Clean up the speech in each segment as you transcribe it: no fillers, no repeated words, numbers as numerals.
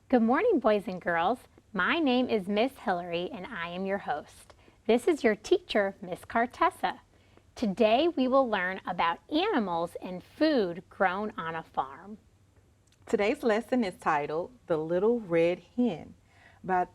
Good morning, boys and girls. My name is Miss Hillary and I am your host. This is your teacher, Miss Cartessa. Today we will learn about animals and food grown on a farm. Today's lesson is titled The Little Red Hen. By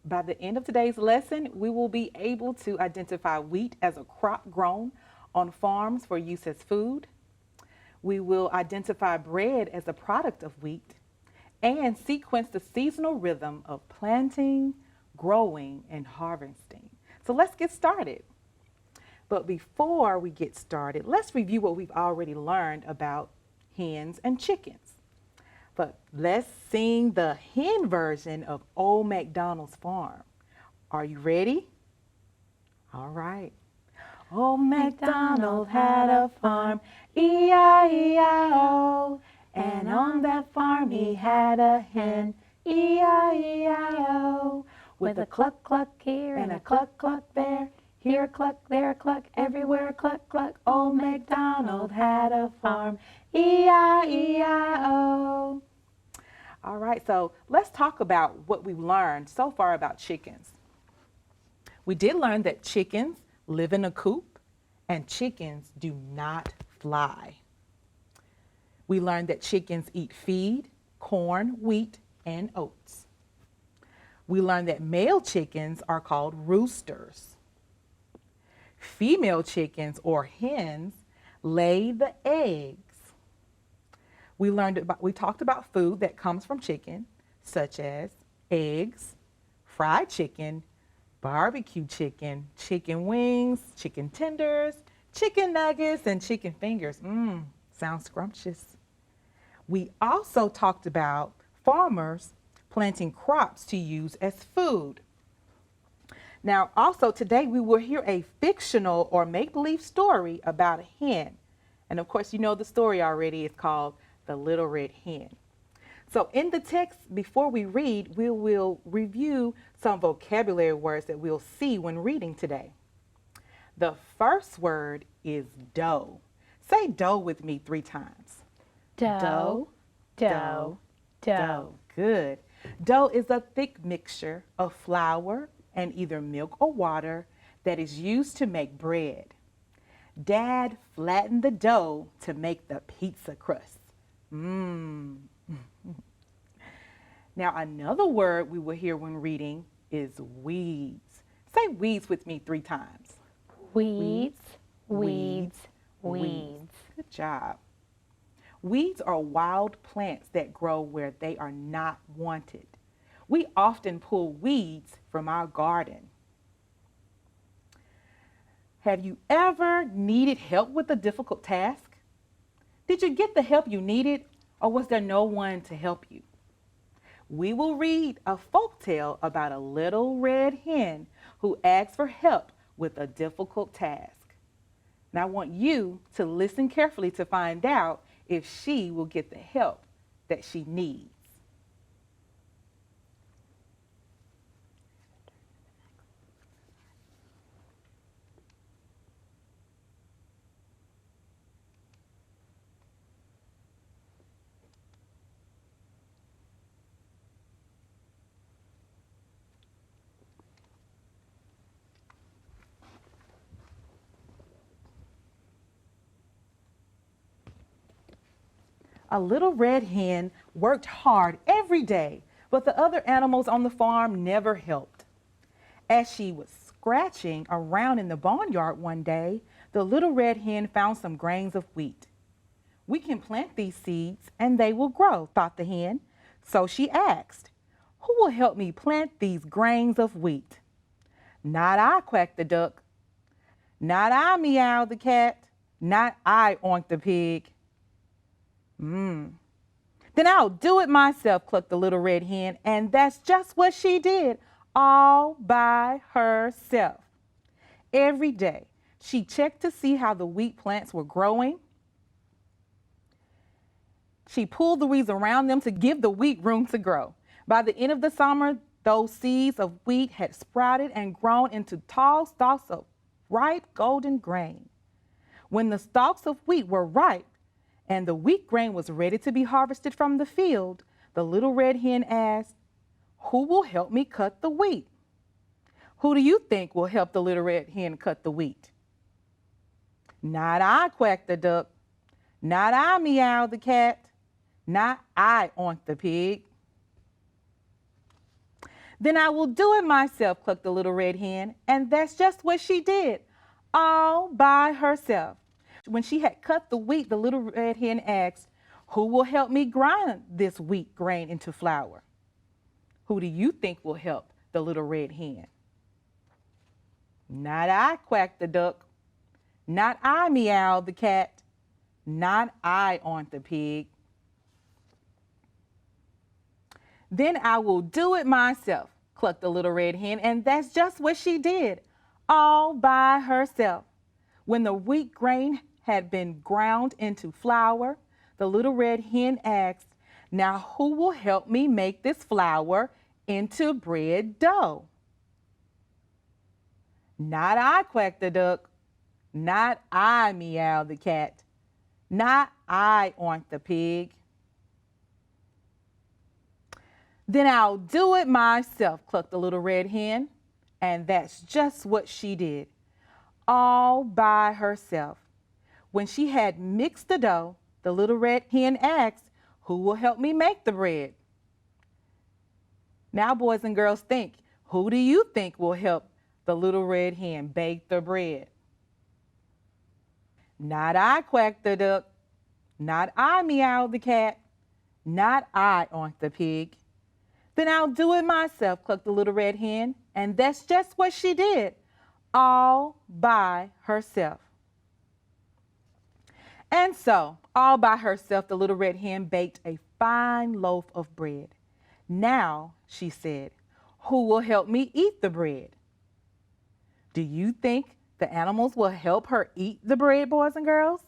the end of today's lesson, we will be able to identify wheat as a crop grown on farms for use as food. We will identify bread as a product of wheat and sequence the seasonal rhythm of planting, growing, and harvesting. So let's get started. But before we get started, let's review what we've already learned about hens and chickens. But let's sing the hen version of Old MacDonald's Farm. Are you ready? All right. Old MacDonald had a farm, E-I-E-I-O. And on that farm he had a hen, E-I-E-I-O. With a cluck cluck here and a cluck cluck there, here a cluck, there a cluck, everywhere a cluck cluck. Old MacDonald had a farm, E-I-E-I-O. All right, so let's talk about what we've learned so far about chickens. We did learn that chickens live in a coop and chickens do not fly. We learned that chickens eat feed, corn, wheat, and oats. We learned that male chickens are called roosters. Female chickens, or hens, lay the eggs. We talked about food that comes from chicken, such as eggs, fried chicken, barbecue chicken, chicken wings, chicken tenders, chicken nuggets, and chicken fingers. Sounds scrumptious. We also talked about farmers planting crops to use as food. Now, also today we will hear a fictional or make-believe story about a hen. And of course, you know the story already. It's called The Little Red Hen. So in the text, before we read, we will review some vocabulary words that we'll see when reading today. The first word is dough. Say dough with me 3 times. Dough, dough, dough. Good. Dough is a thick mixture of flour and either milk or water that is used to make bread. Dad flattened the dough to make the pizza crust. Now another word we will hear when reading is weeds. Say weeds with me 3 times. Weeds, weeds, weeds. Good job. Weeds are wild plants that grow where they are not wanted. We often pull weeds from our garden. Have you ever needed help with a difficult task? Did you get the help you needed, or was there no one to help you? We will read a folk tale about a little red hen who asked for help with a difficult task. Now I want you to listen carefully to find out if she will get the help that she needs. A little red hen worked hard every day, but the other animals on the farm never helped. As she was scratching around in the barnyard one day, the little red hen found some grains of wheat. We can plant these seeds and they will grow, thought the hen. So she asked, who will help me plant these grains of wheat? Not I, quacked the duck. Not I, meowed the cat. Not I, oinked the pig. Then I'll do it myself, clucked the little red hen, and that's just what she did, all by herself. Every day, she checked to see how the wheat plants were growing. She pulled the weeds around them to give the wheat room to grow. By the end of the summer, those seeds of wheat had sprouted and grown into tall stalks of ripe golden grain. When the stalks of wheat were ripe, and the wheat grain was ready to be harvested from the field, the little red hen asked, Who will help me cut the wheat? Who do you think will help the little red hen cut the wheat? Not I, quacked the duck. Not I, meowed the cat. Not I, oinked the pig. Then I will do it myself, clucked the little red hen, and that's just what she did, all by herself. When she had cut the wheat, the little red hen asked, who will help me grind this wheat grain into flour? Who do you think will help the little red hen? Not I, quacked the duck. Not I, meowed the cat. Not I, oinked the pig. Then I will do it myself, clucked the little red hen, and that's just what she did, all by herself. When the wheat grain had been ground into flour, the little red hen asked, now who will help me make this flour into bread dough? Not I, quacked the duck. Not I, meowed the cat. Not I, oinked the pig. Then I'll do it myself, clucked the little red hen, and that's just what she did, all by herself. When she had mixed the dough, the little red hen asked, who will help me make the bread? Now, boys and girls, think, who do you think will help the little red hen bake the bread? Not I, quacked the duck. Not I, meowed the cat. Not I, oinked the pig. Then I'll do it myself, clucked the little red hen, and that's just what she did, all by herself. And so, all by herself, the little red hen baked a fine loaf of bread. Now, she said, who will help me eat the bread? Do you think the animals will help her eat the bread, boys and girls?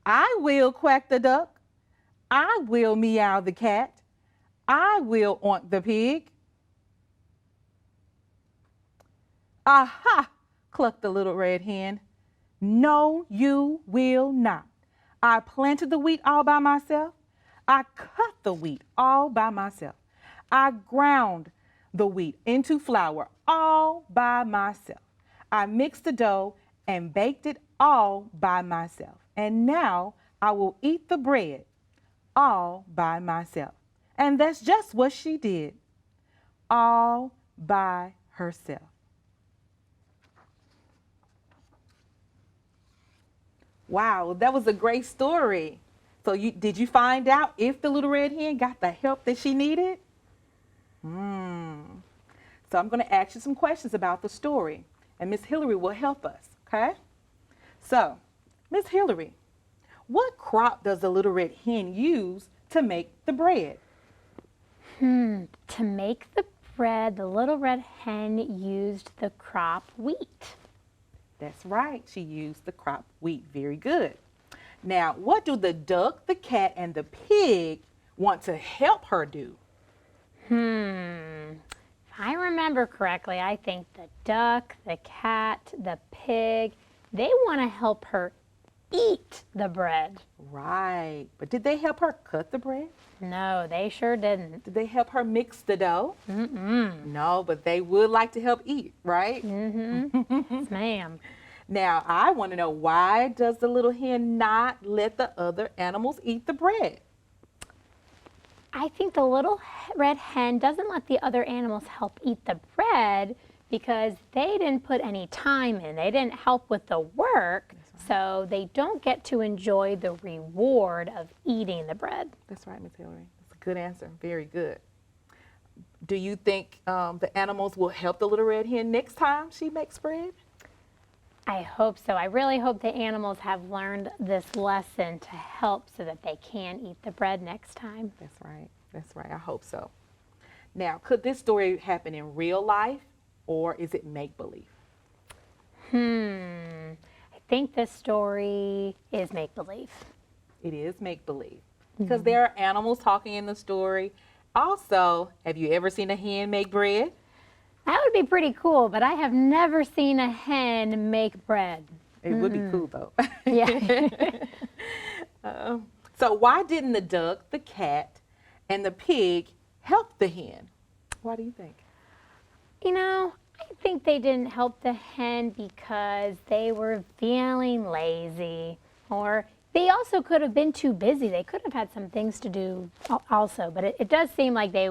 I will, quacked the duck. I will, meow the cat. I will, oink the pig. Aha, clucked the little red hen. No, you will not. I planted the wheat all by myself. I cut the wheat all by myself. I ground the wheat into flour all by myself. I mixed the dough and baked it all by myself. And now I will eat the bread all by myself. And that's just what she did, all by herself. Wow, that was a great story. So did you find out if the little red hen got the help that she needed? So I'm going to ask you some questions about the story, and Miss Hillary will help us, okay? So, Miss Hillary, what crop does the little red hen use to make the bread? To make the bread, the little red hen used the crop wheat. That's right, she used the crop wheat. Very good. Now, what do the duck, the cat, and the pig want to help her do? If I remember correctly, I think the duck, the cat, the pig, they want to help her eat the bread. Right, but did they help her cut the bread? No, they sure didn't. Did they help her mix the dough? No, but they would like to help eat, right? Yes, ma'am. Now, I want to know, why does the little hen not let the other animals eat the bread? I think the little red hen doesn't let the other animals help eat the bread because they didn't put any time in. They didn't help with the work, so they don't get to enjoy the reward of eating the bread. That's right, Miss Hillary. That's a good answer. Very good. Do you think the animals will help the little red hen next time she makes bread? I hope so. I really hope the animals have learned this lesson to help so that they can eat the bread next time. That's right. That's right. I hope so. Now, could this story happen in real life, or is it make-believe? I think this story is make-believe. It is make-believe because there are animals talking in the story. Also, have you ever seen a hen make bread? That would be pretty cool, but I have never seen a hen make bread. It would be cool, though. Yeah. So why didn't the duck, the cat, and the pig helped the hen. Why do you think? You know, I think they didn't help the hen because they were feeling lazy, or they also could have been too busy. They could have had some things to do also, but it does seem like they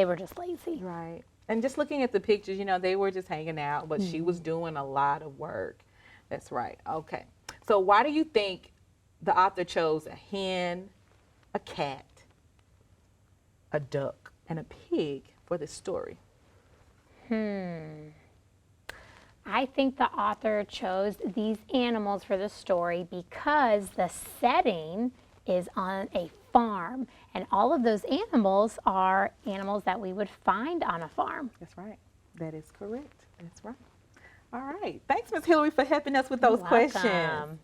were just lazy. Right. And just looking at the pictures, you know, they were just hanging out, but she was doing a lot of work. That's right. Okay. So why do you think the author chose a hen, a cat, a duck, and a pig for this story? I think the author chose these animals for the story because the setting is on a farm, and all of those animals are animals that we would find on a farm. That's right. That is correct. That's right. All right. Thanks, Ms. Hillary, for helping us with those You're questions. welcome.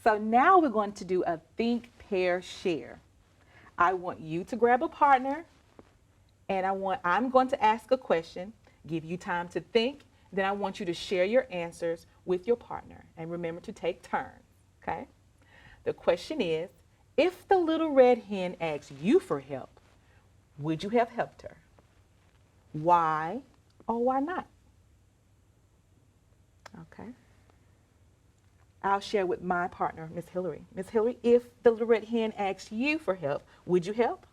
So now we're going to do a think, pair, share. I want you to grab a partner, and I'm going to ask a question, give you time to think, then I want you to share your answers with your partner. And remember to take turns, okay? The question is, if the little red hen asked you for help, would you have helped her? Why or why not? Okay. I'll share with my partner, Miss Hillary. Miss Hillary, if the little red hen asked you for help, would you help?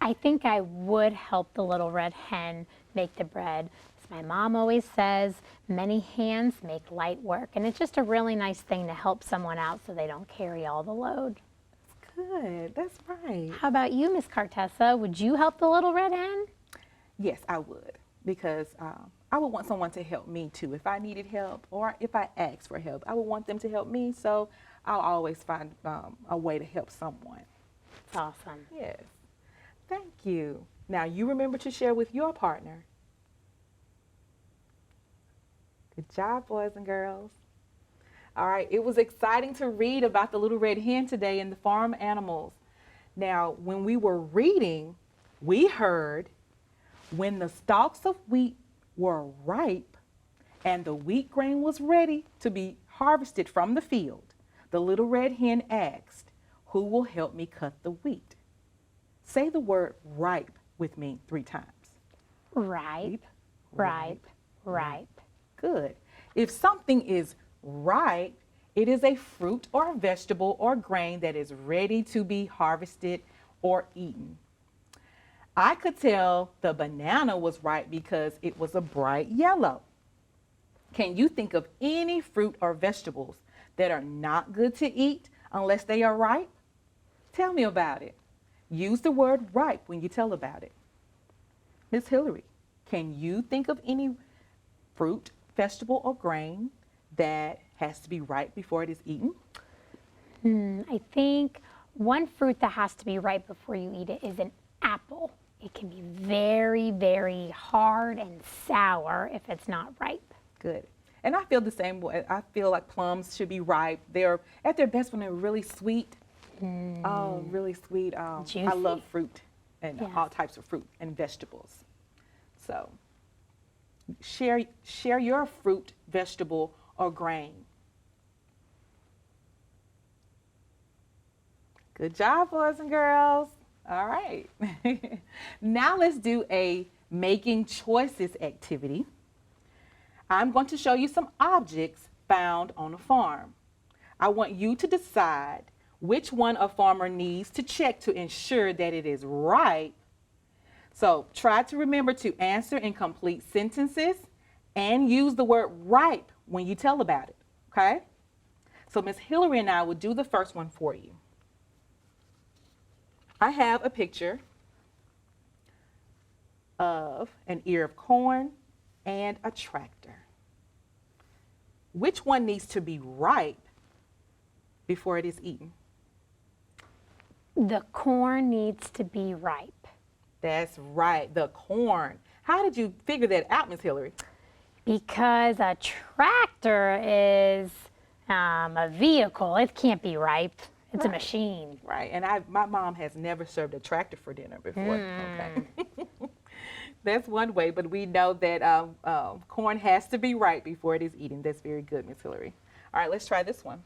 I think I would help the little red hen make the bread. As my mom always says, many hands make light work, and it's just a really nice thing to help someone out so they don't carry all the load. Good, that's right. How about you, Miss Cartessa? Would you help the little red hen? Yes, I would, because I would want someone to help me too. If I needed help or if I asked for help, I would want them to help me, so I'll always find a way to help someone. It's awesome. Yes, thank you. Now you remember to share with your partner. Good job, boys and girls. All right, it was exciting to read about the little red hen today and the farm animals. Now, when we were reading, we heard, when the stalks of wheat were ripe and the wheat grain was ready to be harvested from the field, the little red hen asked, who will help me cut the wheat? Say the word ripe with me 3 times. Ripe, ripe, ripe. Good. If something is ripe, it is a fruit or a vegetable or grain that is ready to be harvested or eaten. I could tell the banana was ripe because it was a bright yellow. Can you think of any fruit or vegetables that are not good to eat unless they are ripe? Tell me about it. Use the word ripe when you tell about it. Miss Hillary, can you think of any fruit, vegetable, or grain that has to be ripe before it is eaten? I think one fruit that has to be ripe before you eat it is an apple. It can be very, very hard and sour if it's not ripe. Good. And I feel the same way. I feel like plums should be ripe. They're at their best when they're really sweet. Oh, really sweet. Juicy. I love fruit and Yes. all types of fruit and vegetables. So share your fruit, vegetable, or grain. Good job, boys and girls. All right. Now let's do a making choices activity. I'm going to show you some objects found on a farm. I want you to decide which one a farmer needs to check to ensure that it is ripe. So try to remember to answer in complete sentences and use the word ripe when you tell about it, okay? So Miss Hillary and I will do the first one for you. I have a picture of an ear of corn and a tractor. Which one needs to be ripe before it is eaten? The corn needs to be ripe. That's right, the corn. How did you figure that out, Miss Hillary? Because a tractor is a vehicle. It can't be ripe. It's a machine. Right, and my mom has never served a tractor for dinner before. Okay. That's one way, but we know that corn has to be ripe before it is eaten. That's very good, Miss Hillary. All right, let's try this one.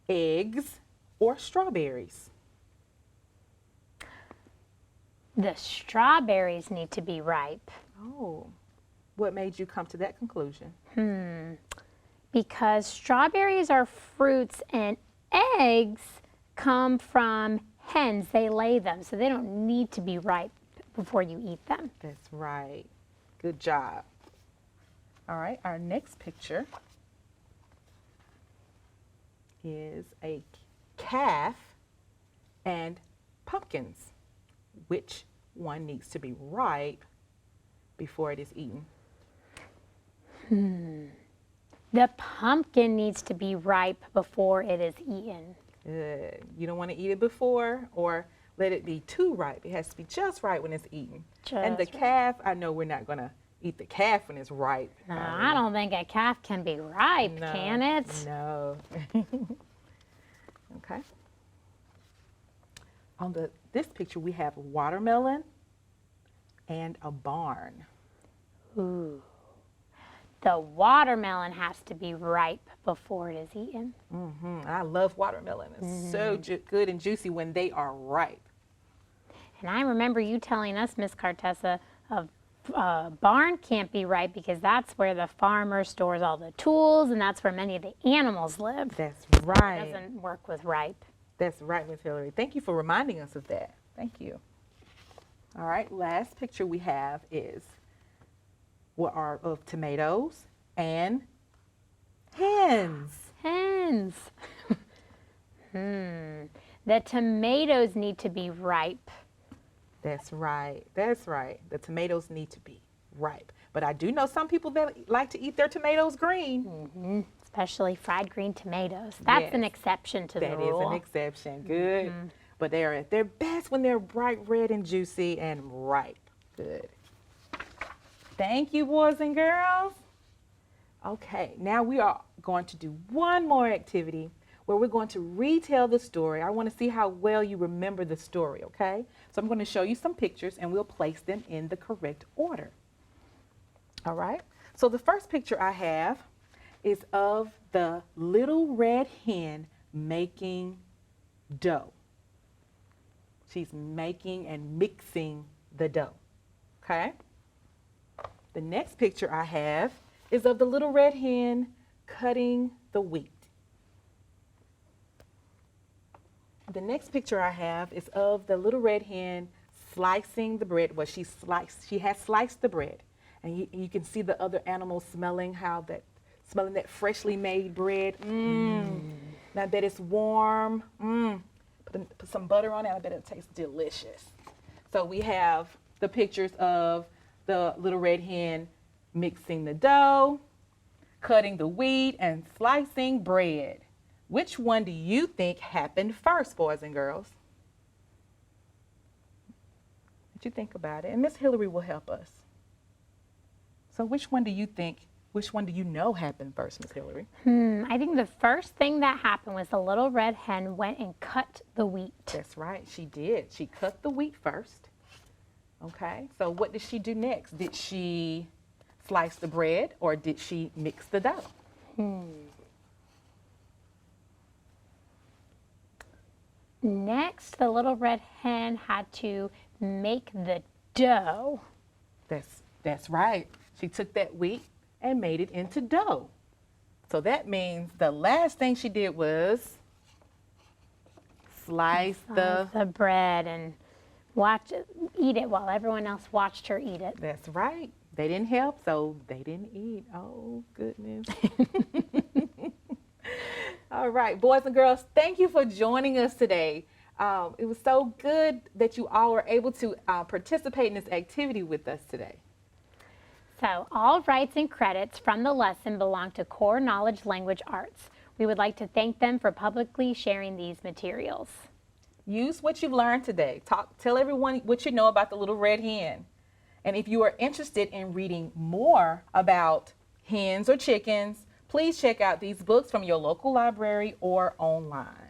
Eggs, or strawberries? The strawberries need to be ripe. Oh, what made you come to that conclusion? Because strawberries are fruits and eggs come from hens. They lay them, so they don't need to be ripe before you eat them. That's right. Good job. All right, our next picture is a calf and pumpkins. Which one needs to be ripe before it is eaten? The pumpkin needs to be ripe before it is eaten. Good. You don't want to eat it before or let it be too ripe. It has to be just right when it's eaten. And the Just right. calf, I know we're not going to eat the calf when it's ripe. No, I don't think a calf can be ripe, No, can it? No. Okay. On this picture, we have a watermelon and a barn. Ooh. The watermelon has to be ripe before it is eaten. I love watermelon. It's so good and juicy when they are ripe. And I remember you telling us, Miss Cartessa, a barn can't be ripe because that's where the farmer stores all the tools and that's where many of the animals live. That's It right. doesn't work with ripe. That's right, Miss Hillary. Thank you for reminding us of that. Thank you. All right, last picture we have is what are of tomatoes and hens. Hens. The tomatoes need to be ripe. That's right. That's right. The tomatoes need to be ripe. But I do know some people that like to eat their tomatoes green. Especially fried green tomatoes. That's an Yes. exception to the That rule. is an exception. Good. But they are at their best when they're bright red and juicy and ripe. Good. Thank you, boys and girls. Okay, now we are going to do one more activity where we're going to retell the story. I want to see how well you remember the story, okay? So I'm going to show you some pictures and we'll place them in the correct order. All right? So the first picture I have is of the little red hen making dough. She's making and mixing the dough, okay? The next picture I have is of the little red hen cutting the wheat. The next picture I have is of the little red hen slicing the bread. Well, she has sliced the bread. And you can see the other animals smelling that freshly made bread. Now that it's warm. Put some butter on it. I bet it tastes delicious. So we have the pictures of the little red hen mixing the dough, cutting the wheat, and slicing bread. Which one do you think happened first, boys and girls? What you think about it? And Miss Hillary will help us. So which one do you know happened first, Miss Hillary? I think the first thing that happened was the little red hen went and cut the wheat. That's right, she did. She cut the wheat first. Okay, so what did she do next? Did she slice the bread or did she mix the dough? Next, the little red hen had to make the dough. That's right. She took that wheat and made it into dough. So that means the last thing she did was slice The bread and eat it while everyone else watched her eat it. That's right. They didn't help, so they didn't eat. Oh, goodness. All right, boys and girls, thank you for joining us today. It was so good that you all were able to participate in this activity with us today. So all rights and credits from the lesson belong to Core Knowledge Language Arts. We would like to thank them for publicly sharing these materials. Use what you've learned today. Tell everyone what you know about the little red hen. And if you are interested in reading more about hens or chickens, please check out these books from your local library or online.